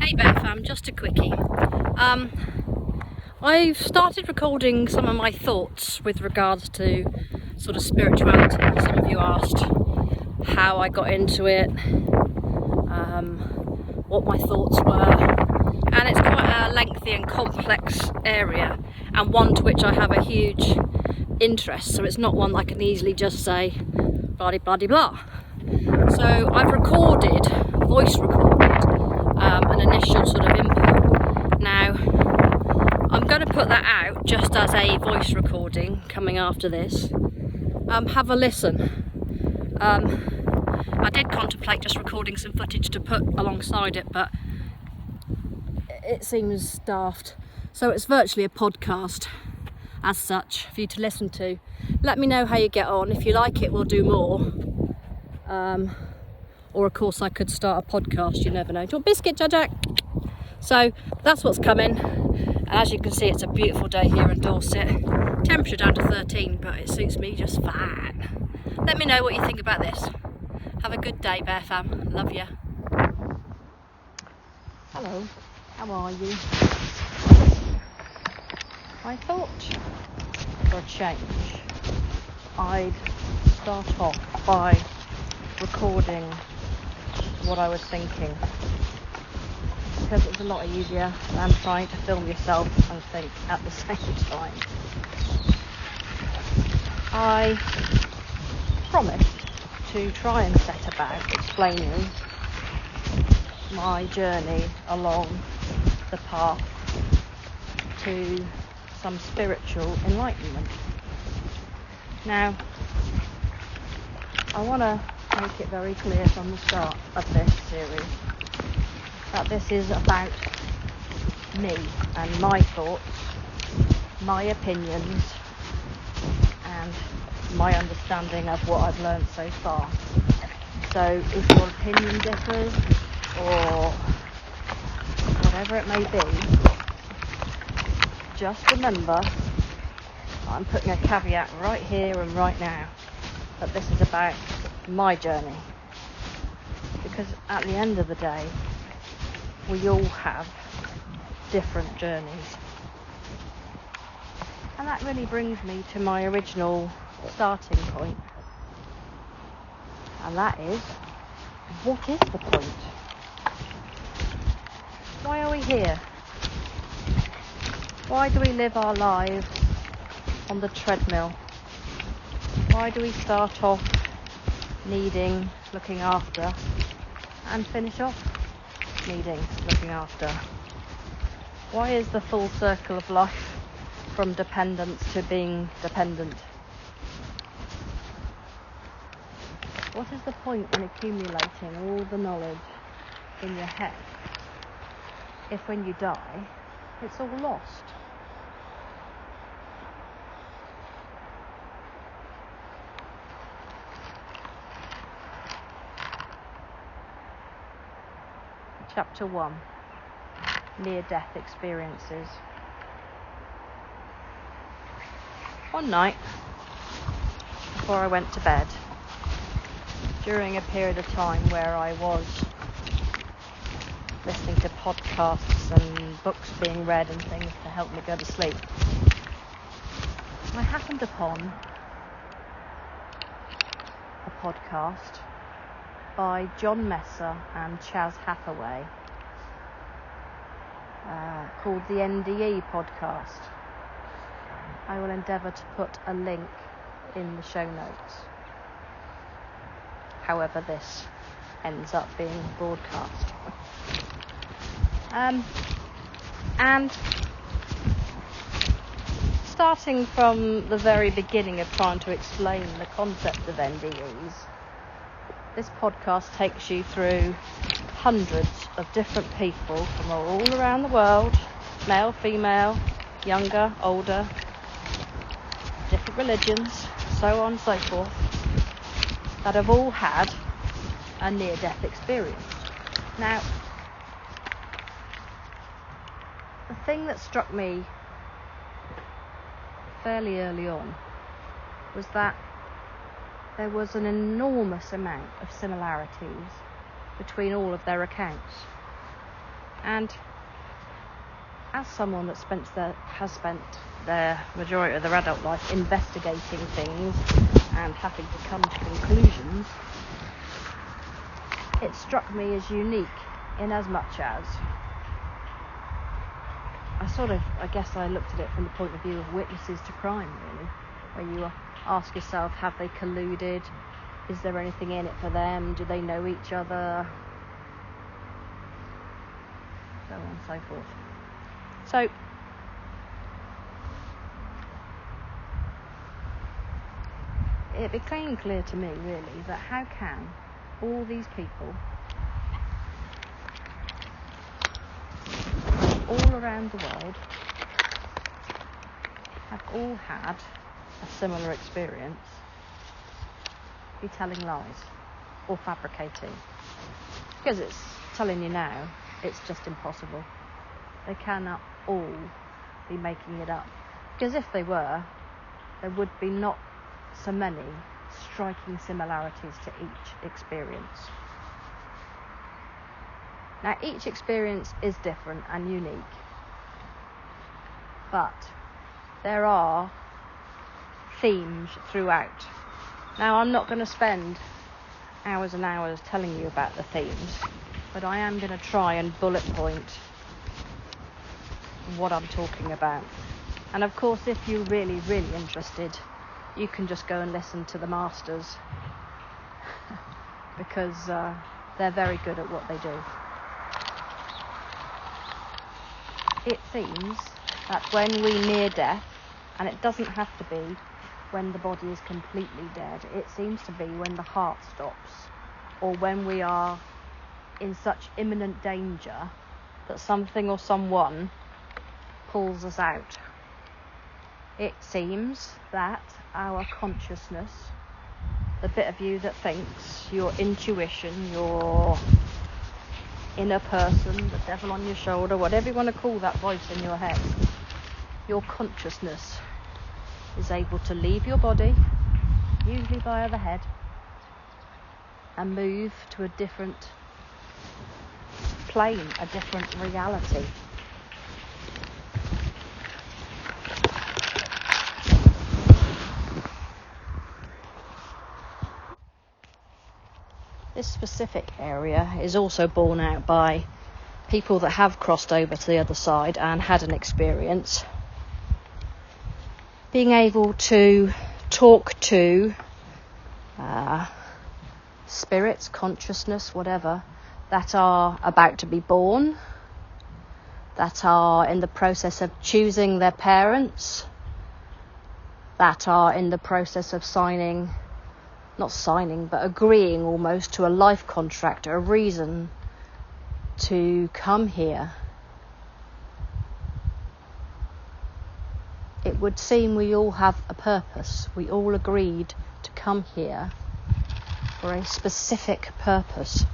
Hey Bear fam, just a quickie. I've started recording some of my thoughts with regards to sort of spirituality. Some of you asked how I got into it, what my thoughts were, and it's quite a lengthy and complex area, and one to which I have a huge interest, so it's not one I can easily just say blah blah blah. So I've voice recorded an initial sort of input. Now I'm going to put that out just as a voice recording coming after this. Have a listen. I did contemplate just recording some footage to put alongside it, but it seems daft. So it's virtually a podcast as such for you to listen to. Let me know how you get on. If you like it, we'll do more. Or of course I could start a podcast, you never know. Do you want biscuit, Jack? So that's what's coming. As you can see, it's a beautiful day here in Dorset. Temperature down to 13, but it suits me just fine. Let me know what you think about this. Have a good day, Bear fam. Love ya. Hello, how are you? I thought, for a change, I'd start off by recording what I was thinking, because it's a lot easier than trying to film yourself and think at the same time. I promised to try and set about explaining my journey along the path to some spiritual enlightenment. Now, I want to make it very clear from the start of this series that this is about me and my thoughts, my opinions, and my understanding of what I've learned so far. So if your opinion differs or whatever it may be, just remember I'm putting a caveat right here and right now that this is about my journey, because at the end of the day we all have different journeys, and that really brings me to my original starting point, and that is, what is the point? Why are we here? Why do we live our lives on the treadmill? Why do we start off needing looking after and finish off needing looking after? Why is the full circle of life from dependence to being dependent? What is the point in accumulating all the knowledge in your head if when you die it's all lost? Chapter 1, Near-Death Experiences. One night, before I went to bed, during a period of time where I was listening to podcasts and books being read and things to help me go to sleep, I happened upon a podcast by John Messer and Chaz Hathaway called the NDE podcast. I will endeavour to put a link in the show notes, however this ends up being broadcast. And starting from the very beginning of trying to explain the concept of NDEs, this podcast takes you through hundreds of different people from all around the world, male, female, younger, older, different religions, so on and so forth, that have all had a near-death experience. Now, the thing that struck me fairly early on was that there was an enormous amount of similarities between all of their accounts. And as someone that has spent their majority of their adult life investigating things and having to come to conclusions, it struck me as unique in as much as I guess I looked at it from the point of view of witnesses to crime, really, where you ask yourself, have they colluded? Is there anything in it for them? Do they know each other? So on and so forth. So, it became clear to me, really, that how can all these people all around the world have all had a similar experience be telling lies or fabricating? Because it's telling you now, it's just impossible. They cannot all be making it up. Because if they were, there would be not so many striking similarities to each experience. Now, each experience is different and unique, but there are themes throughout. Now, I'm not going to spend hours and hours telling you about the themes, but I am going to try and bullet point what I'm talking about. And of course, if you're really, really interested, you can just go and listen to the masters because they're very good at what they do. It seems that when we near death, and it doesn't have to be when the body is completely dead, it seems to be when the heart stops, or when we are in such imminent danger that something or someone pulls us out. It seems that our consciousness, the bit of you that thinks, your intuition, your inner person, the devil on your shoulder, whatever you want to call that voice in your head, your consciousness is able to leave your body, usually via the head, and move to a different plane, a different reality. This specific area is also borne out by people that have crossed over to the other side and had an experience. Being able to talk to spirits, consciousness, whatever, that are about to be born, that are in the process of choosing their parents, that are in the process of agreeing almost to a life contract, a reason to come here. It would seem we all have a purpose. We all agreed to come here for a specific purpose.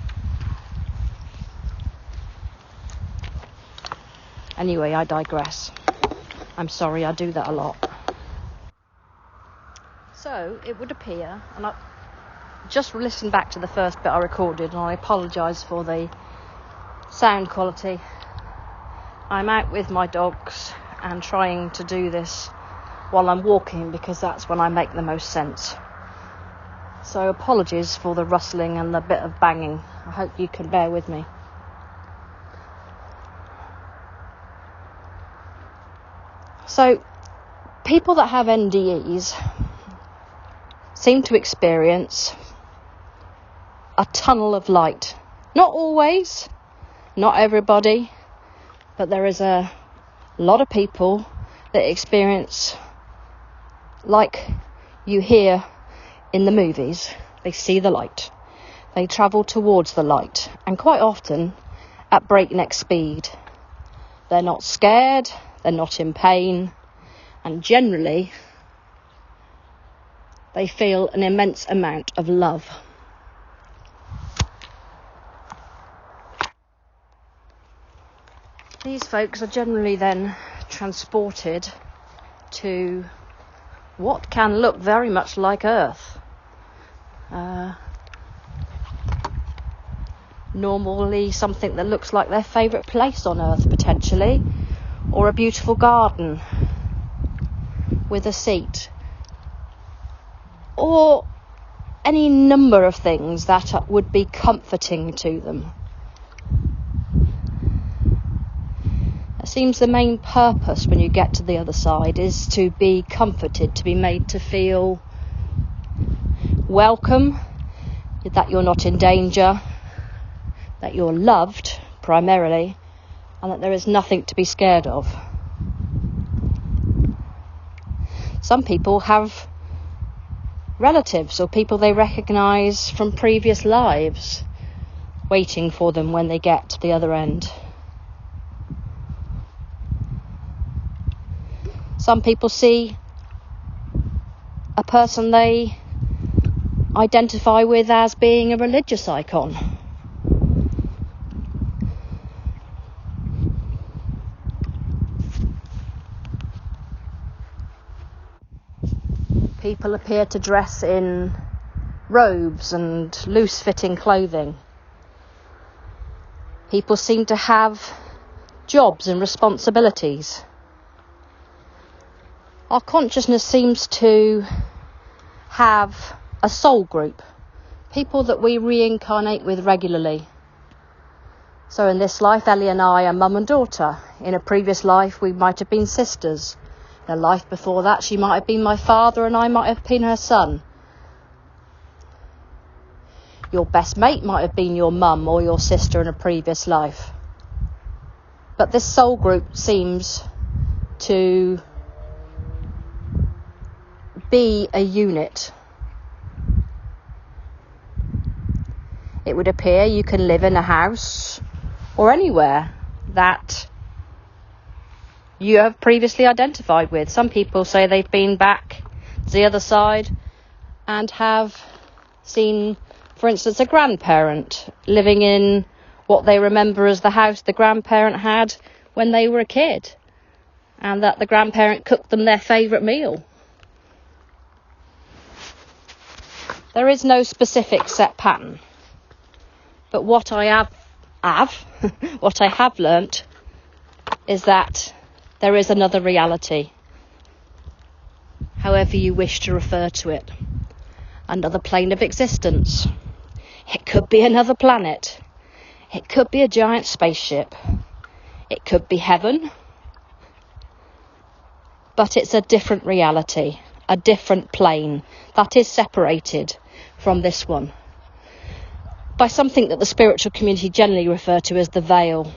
Anyway, I digress. I'm sorry, I do that a lot. So, it would appear, and I just listened back to the first bit I recorded, and I apologise for the sound quality. I'm out with my dogs and trying to do this while I'm walking because that's when I make the most sense. So apologies for the rustling and the bit of banging. I hope you can bear with me. So, people that have NDEs seem to experience a tunnel of light. Not always, not everybody, but there is a lot of people that experience, like you hear in the movies, they see the light, they travel towards the light, and quite often at breakneck speed. They're not scared, they're not in pain, and generally they feel an immense amount of love. These folks are generally then transported to what can look very much like Earth. normally something that looks like their favourite place on earth potentially, or a beautiful garden with a seat, or any number of things that would be comforting to them. It seems the main purpose when you get to the other side is to be comforted, to be made to feel welcome, that you're not in danger, that you're loved primarily, and that there is nothing to be scared of. Some people have relatives or people they recognise from previous lives waiting for them when they get to the other end. Some people see a person they identify with as being a religious icon. People appear to dress in robes and loose-fitting clothing. People seem to have jobs and responsibilities. Our consciousness seems to have a soul group, people that we reincarnate with regularly. So in this life, Ellie and I are mum and daughter. In a previous life, we might have been sisters. In a life before that, she might have been my father and I might have been her son. Your best mate might have been your mum or your sister in a previous life. But this soul group seems to be a unit. It would appear you can live in a house or anywhere that you have previously identified with. Some people say they've been back to the other side and have seen, for instance, a grandparent living in what they remember as the house the grandparent had when they were a kid, and that the grandparent cooked them their favourite meal. There is no specific set pattern, but what I have learnt is that there is another reality, however you wish to refer to it, another plane of existence. It could be another planet, it could be a giant spaceship, it could be heaven, but it's a different reality, a different plane that is separated from this one by something that the spiritual community generally refer to as the veil.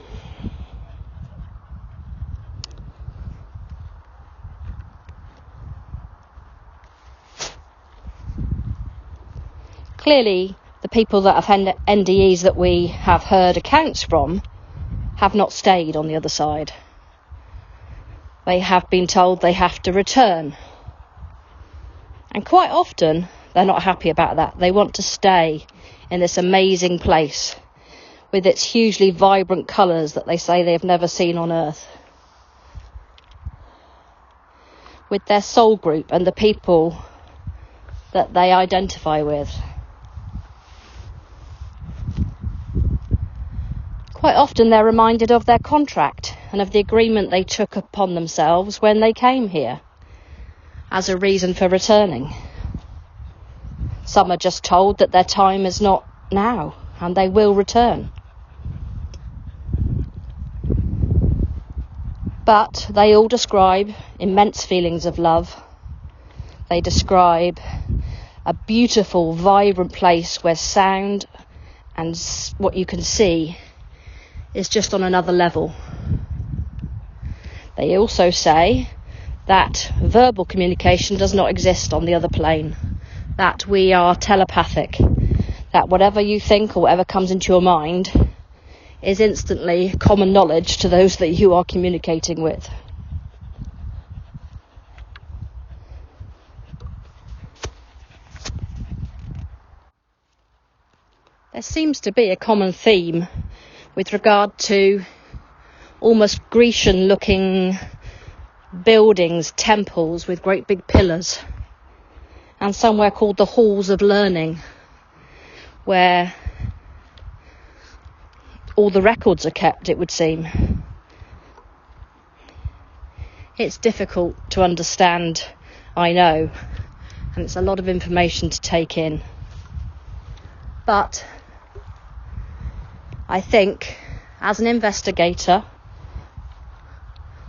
Clearly, the people that have NDEs that we have heard accounts from have not stayed on the other side. They have been told they have to return. And quite often, they're not happy about that. They want to stay in this amazing place with its hugely vibrant colours that they say they have never seen on Earth. With their soul group and the people that they identify with. Quite often they're reminded of their contract and of the agreement they took upon themselves when they came here as a reason for returning. Some are just told that their time is not now and they will return. But they all describe immense feelings of love. They describe a beautiful, vibrant place where sound and what you can see is just on another level. They also say that verbal communication does not exist on the other plane, that we are telepathic, that whatever you think or whatever comes into your mind is instantly common knowledge to those that you are communicating with. There seems to be a common theme with regard to almost Grecian-looking buildings, temples with great big pillars, and somewhere called the Halls of Learning, where all the records are kept, it would seem. It's difficult to understand, I know, and it's a lot of information to take in. But I think, as an investigator,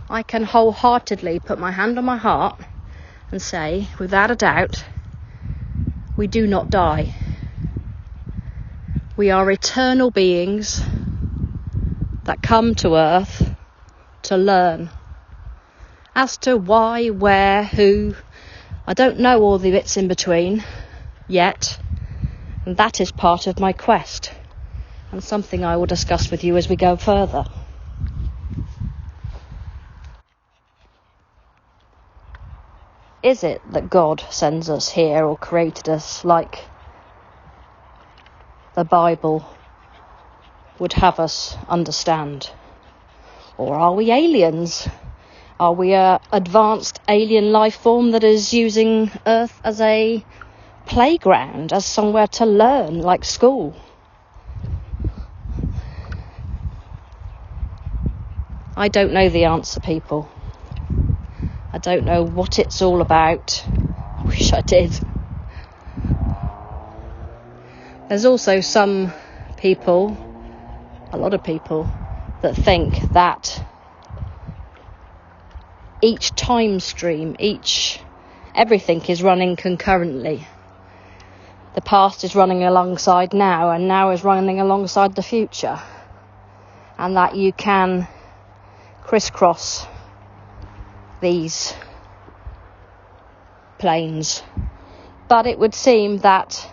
I can wholeheartedly put my hand on my heart and say, without a doubt, we do not die. We are eternal beings that come to Earth to learn. As to why, where, who, I don't know all the bits in between yet, and that is part of my quest, and something I will discuss with you as we go further. Is it that God sends us here or created us like the Bible would have us understand? Or are we aliens? Are we an advanced alien life form that is using Earth as a playground, as somewhere to learn, like school? I don't know the answer, people. I don't know what it's all about. I wish I did. There's also some people, a lot of people, that think that each time stream, everything is running concurrently. The past is running alongside now, and now is running alongside the future. And that you can crisscross these planes. But it would seem that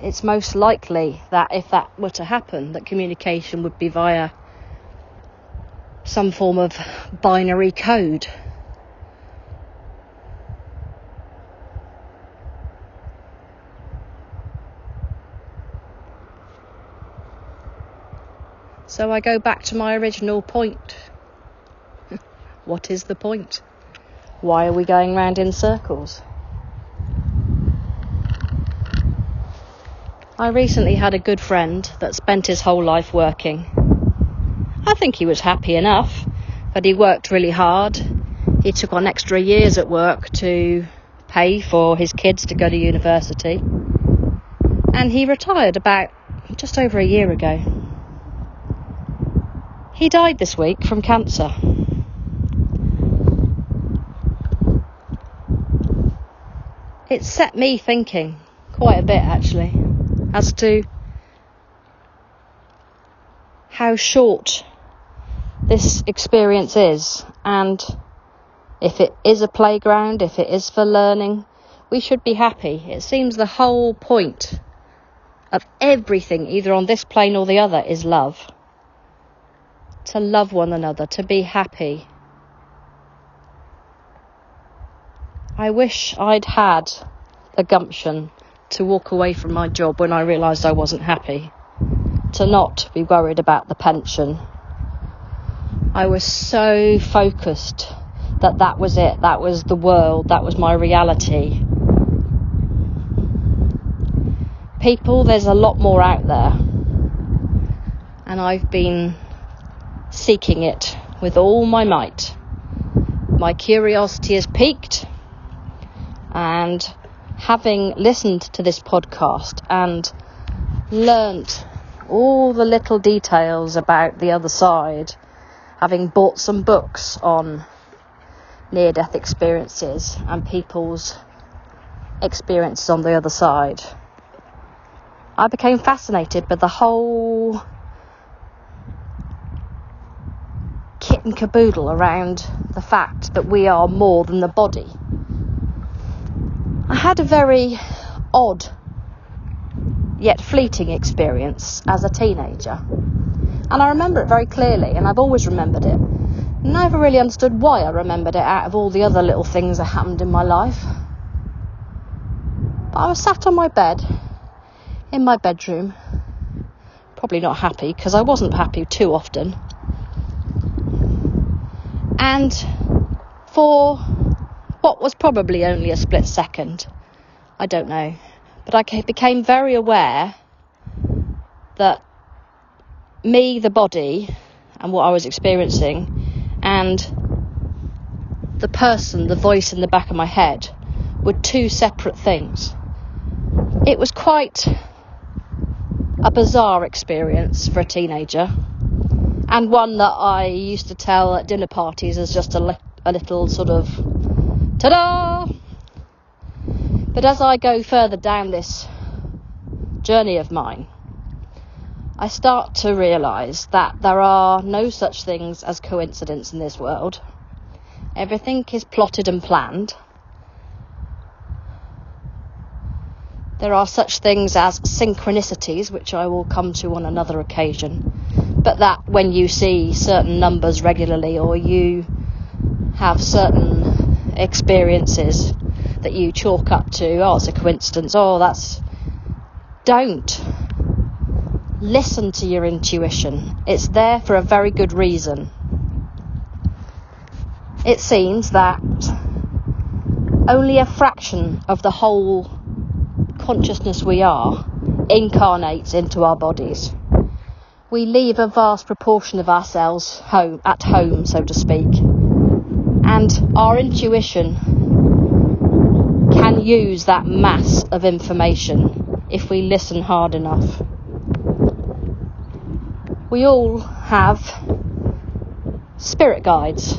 it's most likely that if that were to happen, that communication would be via some form of binary code. So I go back to my original point. What is the point? Why are we going round in circles? I recently had a good friend that spent his whole life working. I think he was happy enough, but he worked really hard. He took on extra years at work to pay for his kids to go to university. And he retired about just over a year ago. He died this week from cancer. It set me thinking quite a bit, actually, as to how short this experience is, and if it is a playground, if it is for learning, we should be happy. It seems the whole point of everything, either on this plane or the other, is love. To love one another, to be happy. I wish I'd had the gumption to walk away from my job when I realised I wasn't happy, to not be worried about the pension. I was so focused that was it, that was the world, that was my reality. People, there's a lot more out there, and I've been seeking it with all my might. My curiosity is piqued, and having listened to this podcast and learnt all the little details about the other side, having bought some books on near-death experiences and people's experiences on the other side, I became fascinated by the whole kit and caboodle around the fact that we are more than the body. I had a very odd yet fleeting experience as a teenager, and I remember it very clearly, and I've always remembered it. Never really understood why I remembered it out of all the other little things that happened in my life. But I was sat on my bed in my bedroom, probably not happy, because I wasn't happy too often, and for what was probably only a split second, I don't know, but I became very aware that me, the body, and what I was experiencing, and the person, the voice in the back of my head, were two separate things. It was quite a bizarre experience for a teenager, and one that I used to tell at dinner parties as just a little sort of ta-da! But as I go further down this journey of mine, I start to realise that there are no such things as coincidence in this world. Everything is plotted and planned. There are such things as synchronicities, which I will come to on another occasion, but that when you see certain numbers regularly, or you have certain experiences that you chalk up to, oh, it's a coincidence, don't. Listen to your intuition. It's there for a very good reason. It seems that only a fraction of the whole consciousness we are incarnates into our bodies. We leave a vast proportion of ourselves at home, so to speak. And our intuition can use that mass of information if we listen hard enough. We all have spirit guides,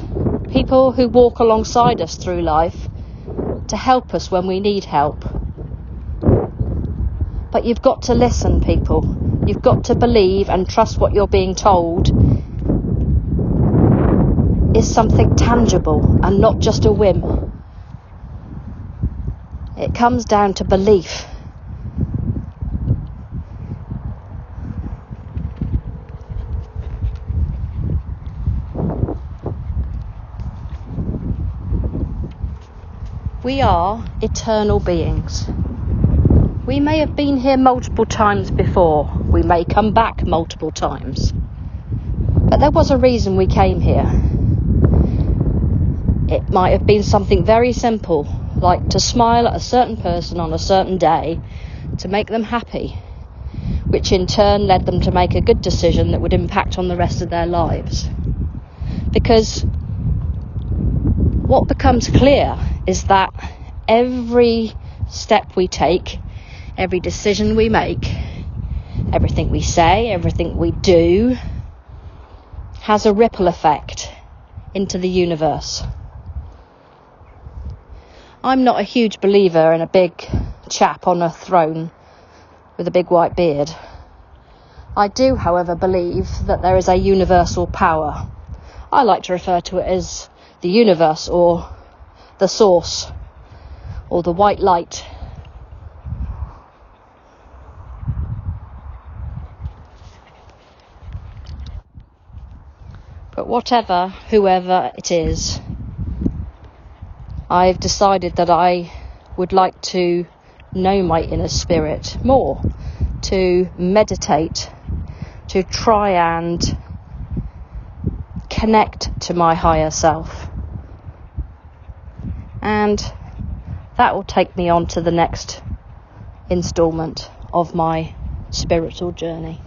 people who walk alongside us through life to help us when we need help. But you've got to listen, people. You've got to believe and trust what you're being told is something tangible and not just a whim. It comes down to belief. We are eternal beings. We may have been here multiple times before. We may come back multiple times. But there was a reason we came here. It might have been something very simple, like to smile at a certain person on a certain day to make them happy, which in turn led them to make a good decision that would impact on the rest of their lives. Because what becomes clear is that every step we take, every decision we make, everything we say, everything we do, has a ripple effect into the universe. I'm not a huge believer in a big chap on a throne with a big white beard. I do, however, believe that there is a universal power. I like to refer to it as the universe, or the source, or the white light. But whoever it is, I've decided that I would like to know my inner spirit more, to meditate, to try and connect to my higher self. And that will take me on to the next instalment of my spiritual journey.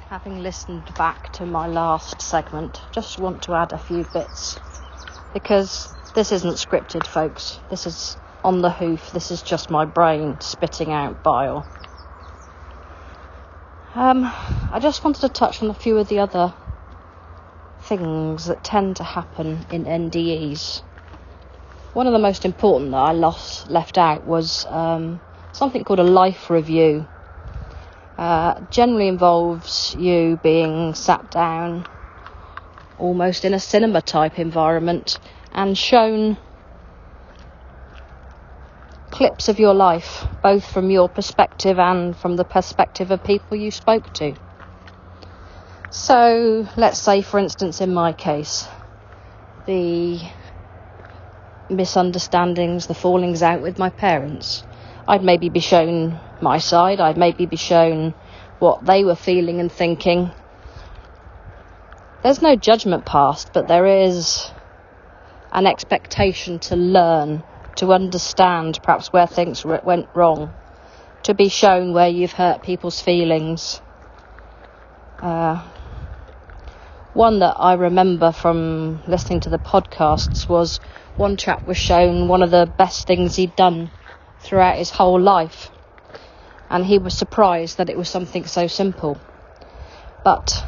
Having listened back to my last segment, just want to add a few bits, because this isn't scripted, folks. This is on the hoof. This is just my brain spitting out bile. I just wanted to touch on a few of the other things that tend to happen in NDEs. One of the most important that I left out was something called a life review. Generally involves you being sat down almost in a cinema type environment and shown clips of your life, both from your perspective and from the perspective of people you spoke to. So let's say, for instance, in my case, the misunderstandings, the fallings out with my parents. I'd maybe be shown my side. I'd maybe be shown what they were feeling and thinking. There's no judgment passed, but there is an expectation to learn, to understand perhaps where things went wrong, to be shown where you've hurt people's feelings. One that I remember from listening to the podcasts was one chap was shown one of the best things he'd done throughout his whole life, and he was surprised that it was something so simple. But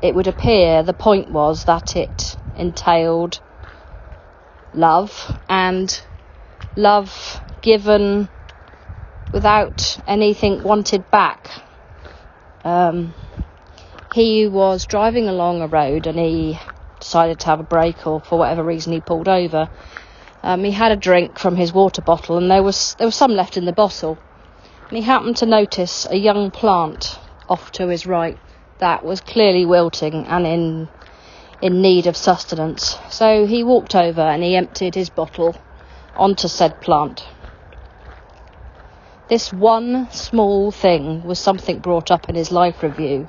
it would appear the point was that it entailed love, and love given without anything wanted back. He was driving along a road and he decided to have a break, or for whatever reason he pulled over. He had a drink from his water bottle, and there was some left in the bottle, and he happened to notice a young plant off to his right that was clearly wilting and in need of sustenance. So he walked over and he emptied his bottle onto said plant. This one small thing was something brought up in his life review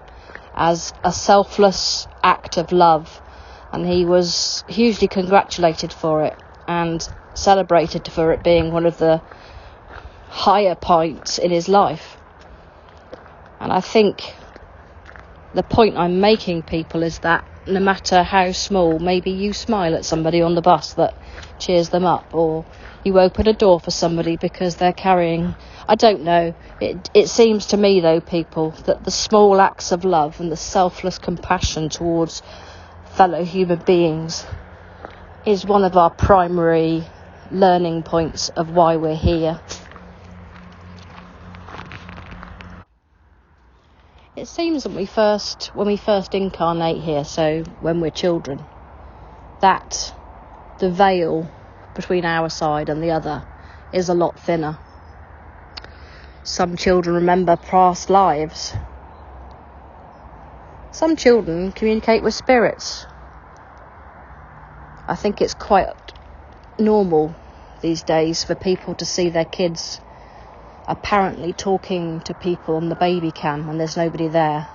as a selfless act of love, and he was hugely congratulated for it and celebrated for it being one of the higher points in his life. And I think the point I'm making, people, is that no matter how small, maybe you smile at somebody on the bus that cheers them up, or you open a door for somebody because they're carrying, I don't know. It seems to me, though, people, that the small acts of love and the selfless compassion towards fellow human beings is one of our primary learning points of why we're here. It seems that when we first incarnate here, so when we're children, that the veil between our side and the other is a lot thinner. Some children remember past lives. Some children communicate with spirits. I think it's quite normal these days for people to see their kids apparently talking to people on the baby cam when there's nobody there.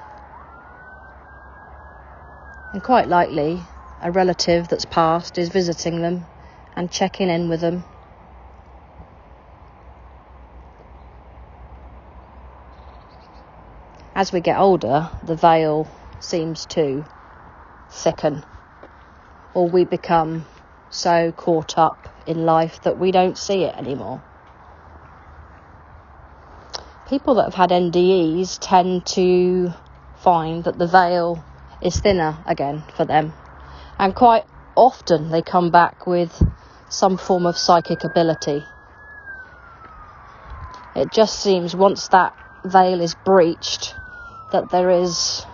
And quite likely a relative that's passed is visiting them and checking in with them. As we get older, the veil seems to thicken, or we become so caught up in life that we don't see it anymore. People that have had NDEs tend to find that the veil is thinner again for them, and quite often they come back with some form of psychic ability. It just seems once that veil is breached that there is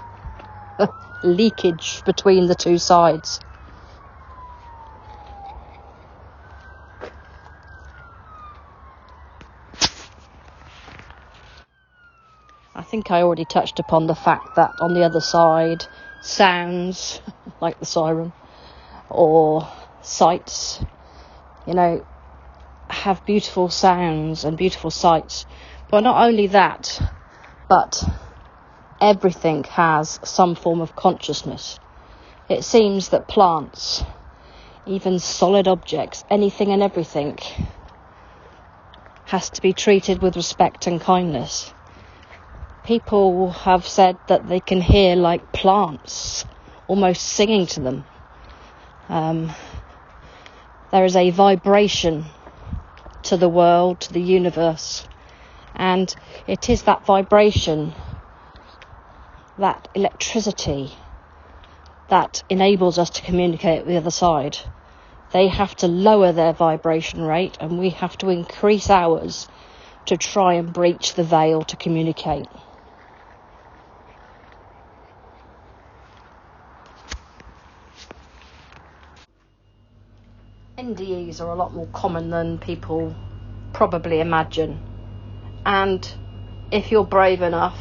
leakage between the two sides. I think I already touched upon the fact that on the other side, sounds like the siren or sights, have beautiful sounds and beautiful sights. But not only that, but everything has some form of consciousness. It seems that plants, even solid objects, anything and everything, has to be treated with respect and kindness. People have said that they can hear like plants almost singing to them. There is a vibration to the world, to the universe, and it is that vibration, that electricity, that enables us to communicate with the other side. They have to lower their vibration rate, and we have to increase ours to try and breach the veil to communicate. NDEs are a lot more common than people probably imagine, and if you're brave enough,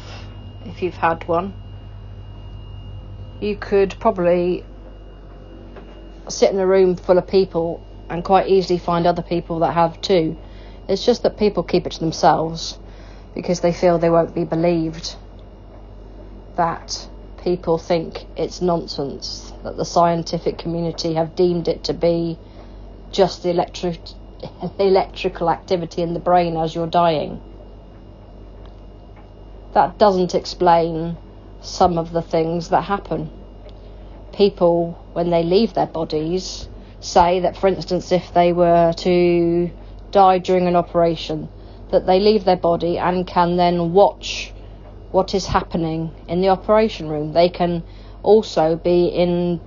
if you've had one, you could probably sit in a room full of people and quite easily find other people that have too. It's just that people keep it to themselves because they feel they won't be believed, that people think it's nonsense, that the scientific community have deemed it to be just the electrical activity in the brain as you're dying. That doesn't explain some of the things that happen. People, when they leave their bodies, say that, for instance, if they were to die during an operation, that they leave their body and can then watch what is happening in the operation room. They can also be in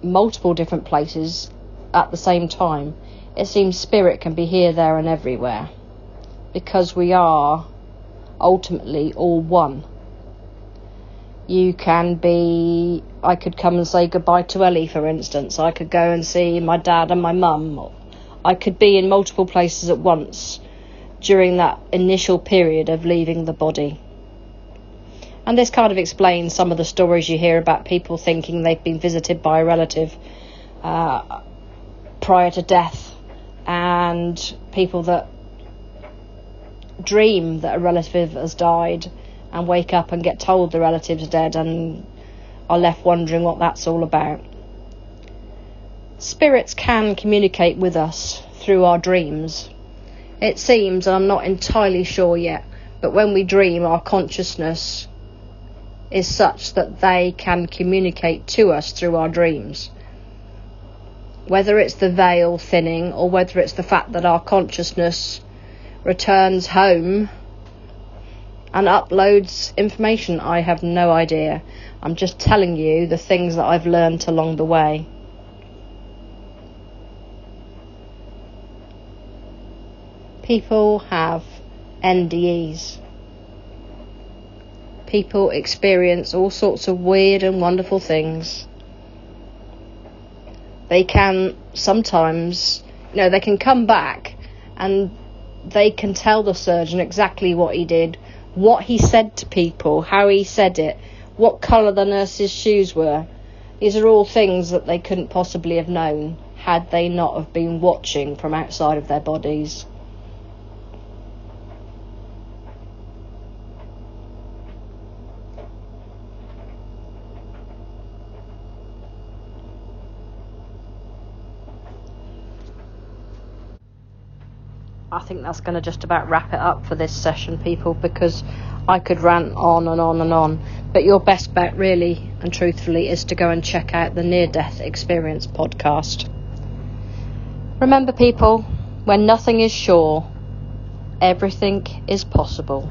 multiple different places at the same time. It seems spirit can be here, there and everywhere, because we are ultimately all one. You can be, I could come and say goodbye to Ellie, for instance. I could go and see my dad and my mum. I could be in multiple places at once during that initial period of leaving the body. And this kind of explains some of the stories you hear about people thinking they've been visited by a relative prior to death, and people that dream that a relative has died and wake up and get told the relative's dead and are left wondering what that's all about. Spirits can communicate with us through our dreams. It seems, and I'm not entirely sure yet, but when we dream, our consciousness is such that they can communicate to us through our dreams. Whether it's the veil thinning or whether it's the fact that our consciousness returns home and uploads information, I have no idea. I'm just telling you the things that I've learned along the way. People have NDEs. People experience all sorts of weird and wonderful things. They can sometimes, they can come back and they can tell the surgeon exactly what he did, what he said to people, how he said it, what colour the nurse's shoes were. These are all things that they couldn't possibly have known had they not have been watching from outside of their bodies. I think that's going to just about wrap it up for this session, people, because I could rant on and on and on. But your best bet, really and truthfully, is to go and check out the Near Death Experience podcast. Remember, people, when nothing is sure, everything is possible.